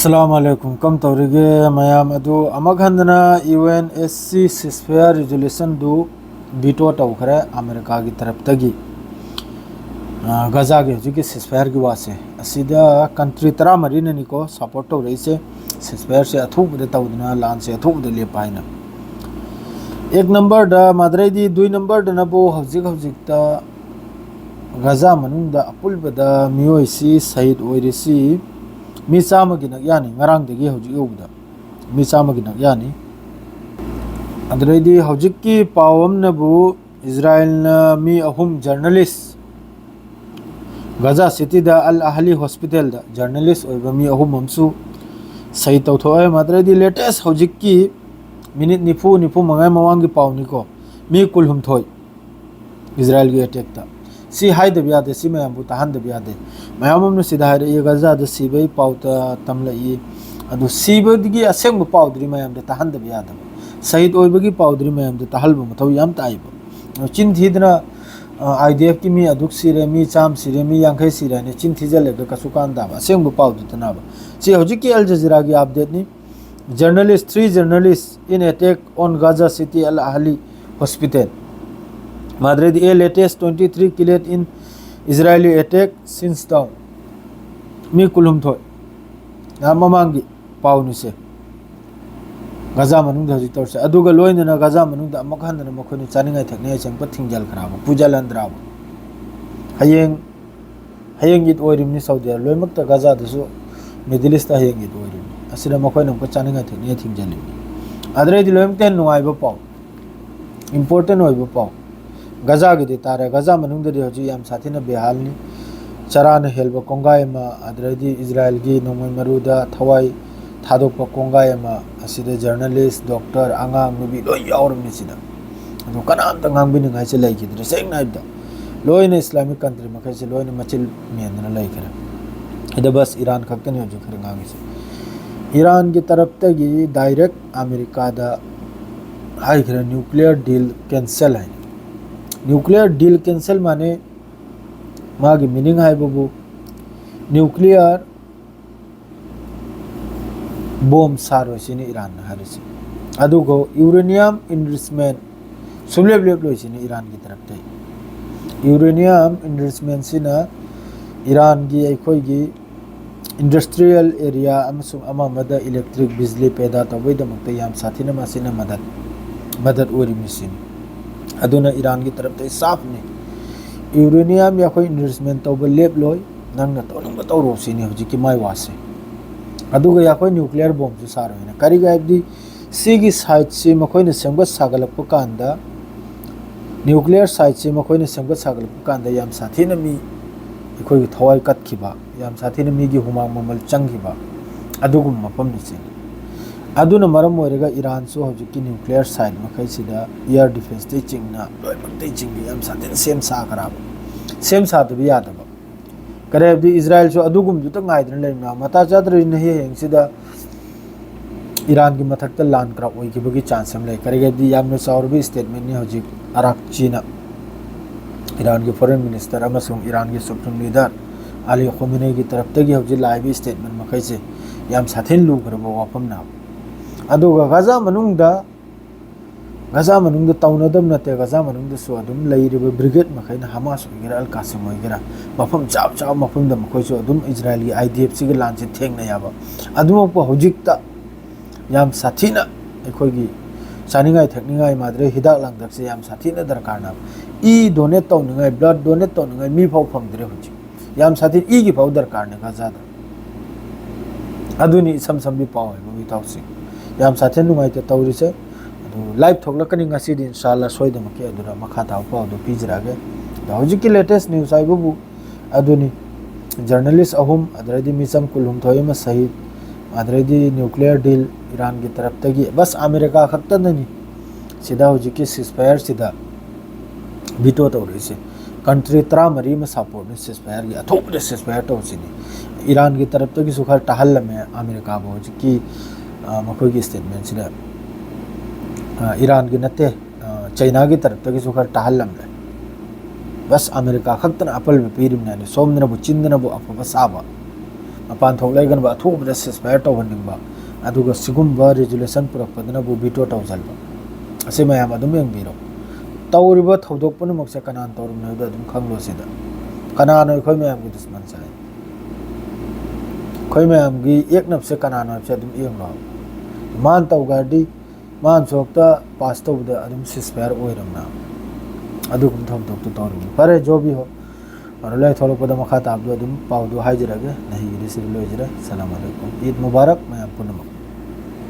अस्सलामुअलैकुम कम तौरीगे मयाम अदु अमगहंदना UNSC सिस्फेयर resolution दु बीटो तौखरे अमेरिका की तरफ तगी गजा के हुजुकी सिस्फेयर की वासे असिदा कंट्री तरा मरीने निको सपोर्ट तो रही से सिस्फेयर से अथुबदे तौदना लान से अथुबदे ले पाइना एक नंबर दा मदरेदी दुई नंबर दा नबो हुजिक हुजिकता गजा मनुंदा अपुलबदा मियोइसी शहीद ओइरिसी मी चामगी नक्यानी ngarangdagi hojik yobda मी चामगी नक्यानी अदरेदी हौजिकी पावम नबु इजराइल ना मी अहुम जर्नलिस्ट गजा सिटी दा अल अहली हॉस्पिटल दा जर्नलिस्ट ओइबा मी अहुम हमसु सही तौथोय मदरेदी लेटेस्ट हौजिकी मिनिट निफु मंगाय मवांगी पावनिको मी कुलहुम थोय इजराइल की अटैक ता सी हाइद बियादे सी मैं अम्बु तहन बियादे मयामम न सिधा है ये गजा द सीबे पाउता तमलई अदु सीबदगी असेंग पाउद्री मयाम द तहन बियादे शहीद ओइबगी पाउद्री मयाम द तहल मथौ याम ताइब चिन थीदना आईडीएफ की मी अदुक सिरे मी चाम सिरे मी यांखै सिरे ने चिन थीजले ग कसुकान दा असेंग पाउद तनाब सी हौजिकी अल जजीरा की अपडेट नि journalist 3 journalist in attack on Gaza City Al Ahli hospital Madrid a latest 23 killed in Israeli attack since down. Mi kulum thoy. Na mamangi pauni se. Gaza manung da jitor se. Aduga loin na Gaza manung da makhan na makhoni chaningai thakne chang pa thingjal kharaba. Pujalan draba. Hayeng it oirim ni Saudi Arabia loimak ta Gaza da so Middle East hayeng it oirim. Asira makhoi na pa chaningai thakne thingjal. Adre di loim ten nuai ba pau. Important oi ba pau. गजा की तारे गजा मनुंग दे होजी याम साथी न बेहाल नि चरान हेलबो कोंगाय मा अदरदी Israel की नोमय मरुदा थवाई थादोक कोंगाय मा असिदे journalist doctor आंगा मुबी लोय यावरम नि सिदा अदो कनाम त ngang बिन ngai से लाई की दरे सेंग नाइब दा लोय ने इस्लामिक कंट्री मखै से लोय ने मचिल मेन न लाई करे इदे बस ईरान खक्तन होजी खरे ngang से ईरान की तरफ तगी डायरेक्ट अमेरिका दा हाई करे न्यूक्लियर डील कैंसिल है न्यूक्लियर डील कैंसिल माने मागी मीनिंग है बबू न्यूक्लियर बॉम्ब सारो सिनी ईरान हारिसी अदुगो यूरेनियम इनरिचमेंट सुबलेबलेब लोइसिनी ईरान की तरफ ते यूरेनियम इनरिचमेंट सिना ईरान की अखोई इंडस्ट्रियल एरिया अमसुम अमामदा इलेक्ट्रिक बिजली पैदा तबैदमक्ता याम साथीना मासिना मदद ओरी मिसिन अदुना ईरान की तरफ से साफ ने यूरेनियम या कोई इन्वेस्टमेंट तब लेप लोय नंग तौरंग तौरोसिनी हजिकी माय वासे अदुगा या कोई न्यूक्लियर बॉम्ब से सारो है करी गायबदी सी की साइड से मखोइने सेंगत सागलप कांदा न्यूक्लियर साइड से मखोइने सेंगत सागलप कांदा याम साथीना मी इखोई थवाई कतखिबा याम साथीना मी की हुमांग ममल चंगिबा अदुगुम मफम निसे अदुना मरम ओरेगा ईरान सो हजिकी न्यूक्लियर साइड मखै सिदा एयर डिफेंस ते चिंगना लोइमक ते चिंगी याम साथेन सेम सा खराब सेम सा तो यादब करेबदी इजराइल सो अदुगुम जुत गाइदन लेना मता चाद्र नहीं हेंग सिदा ईरान की मथक त लान करा ओइ की चांस हम ले करेबदी याम सौरबी स्टेटमेंट ने हजिक अराकचीना ईरान के फॉरेन मिनिस्टर अमसुम ईरान के सुप्रीम लीडर अली खमेनी की तरफ तगी हजिक लाइव स्टेटमेंट मखै से याम साथेन लु करबो वाफम ना अदुगा गजा मनुंग तौनदम नते गजा मनुंग सो अदुम लैरिबे ब्रिगेड मखैना हमास ओइगेरा अल कासिम ओइगेरा मफम चाव मफम द मखैसो अदुम इजराइल की आईडीएफ सी के लांचे थेंगना याबा अदुमक हुजिकता याम साथीना एखोगी चानिंगाय थकनिंगाय माद्रे हिदाक लांगदक से याम साथीना दरकार ना ई डोनेट तौनिंगाय ब्लड डोनेट तौनिंगाय मी फाव फंगद्रे हुजि याम साथी ई की फाव दरकार ने गजादा अदुनी सम भी पाव है बबी ताउसी याम साथे नुंगाइते तौरिसे अदु लाइव थोकलकनी ngasi इंशाल्लाह सोइदमके अदुरा मखा ताव पाव दो पिजरागे हौजिकी लेटेस्ट न्यूज आइबु अदुनी जर्नलिस्ट अहुम अदरदी मिसम कुलहुम थोयमा शहीद अदरदी न्यूक्लियर डील ईरान की तरफ तगी बस अमेरिका खत्तननी सिदा हौजिकी सिस्फायर सिदा बिटो तौरिसे कंट्री 3 मरी में सपोर्ट ने सिस्फायर की अथोपरे सिस्फायर तौसिनी ईरान की तरफ तगी सुखर टहल में अमेरिका हौजिकी मखोई की स्टेटमेंट से ईरान की नते चाइना की तरफ तक सुखर टहलम ले बस अमेरिका खक्तन अपल पीरिम ने सोमनबु चिंदनबु अफब साबा ꯃꯄꯥꯟ ꯊꯣꯛ ꯂꯩꯒꯅꯕ ꯑꯊꯨꯕꯗ ꯁꯤꯁꯐꯥꯌꯔ ꯇꯧꯍꯟꯅꯤꯡꯕ ꯑꯗꯨꯒ ꯁꯤꯒꯨꯝꯕ ꯔꯤꯖꯨꯂꯦꯁꯟ ꯄꯨꯔꯛꯄꯗꯨꯅꯕꯨ ꯚꯤꯇꯣ ꯇꯧꯁꯤꯟꯕ ꯑꯁꯤ ꯃꯌꯥꯝ ꯑꯗꯨꯝ ꯌꯦꯡꯕꯤꯔꯣ ꯇꯧꯔꯤꯕ ꯊꯧꯗꯣꯛ ꯄꯨꯝꯅꯃꯛꯁꯦ ꯀꯅꯥꯅ ꯇꯧꯔꯤꯕꯅꯣ ꯍꯥꯏꯕꯗꯣ ꯑꯗꯨꯝ ꯈꯪꯂꯣ ꯁꯤꯗ ꯀꯅꯥꯅꯣ ꯑꯩꯈꯣꯏ ꯃꯌꯥꯝꯒꯤ ꯗꯨꯁꯃꯟꯁꯦ ꯑꯩꯈꯣꯏ ꯃꯌꯥꯝꯒꯤ ꯌꯦꯛꯅꯕꯁꯦ ꯀꯅꯥꯅꯣ ꯍꯥꯏꯕꯁꯦ ꯑꯗꯨꯝ ꯌꯦꯡꯂꯣ ꯃꯥꯅ ꯇꯧꯒ꯭ꯔꯗꯤ ꯃꯥꯅꯁꯨ ꯍꯦꯛꯇ ꯄꯥꯁ ꯇꯧꯕꯗ ꯑꯗꯨꯝ ꯁꯤꯁꯐꯥꯌꯔ ꯑꯣꯏꯔꯝꯅ ꯑꯗꯨꯒꯨꯝꯕ ꯊꯧꯗꯣꯛꯇꯣ ꯇꯧꯔꯤꯕꯅꯤ ꯐꯔꯦ ꯖꯣꯕꯤ ꯍꯣ ꯂꯥꯏ ꯊꯣꯛꯂꯛꯄꯗ ꯃꯈꯥ ꯇꯥꯕꯗꯣ ꯑꯗꯨꯝ ꯄꯥꯎꯗꯣ ꯍꯥꯏꯖꯔꯒꯦ ꯅꯍꯤꯒꯤꯗꯤ ꯁꯤꯗ ꯂꯣꯏꯖꯔꯦ ꯁꯂꯥꯝ ꯑꯂꯩꯀꯨꯝ ꯏꯗ ꯃꯨꯕꯥꯔꯛ ꯃꯌꯥꯝ ꯄꯨꯝꯅꯃꯛ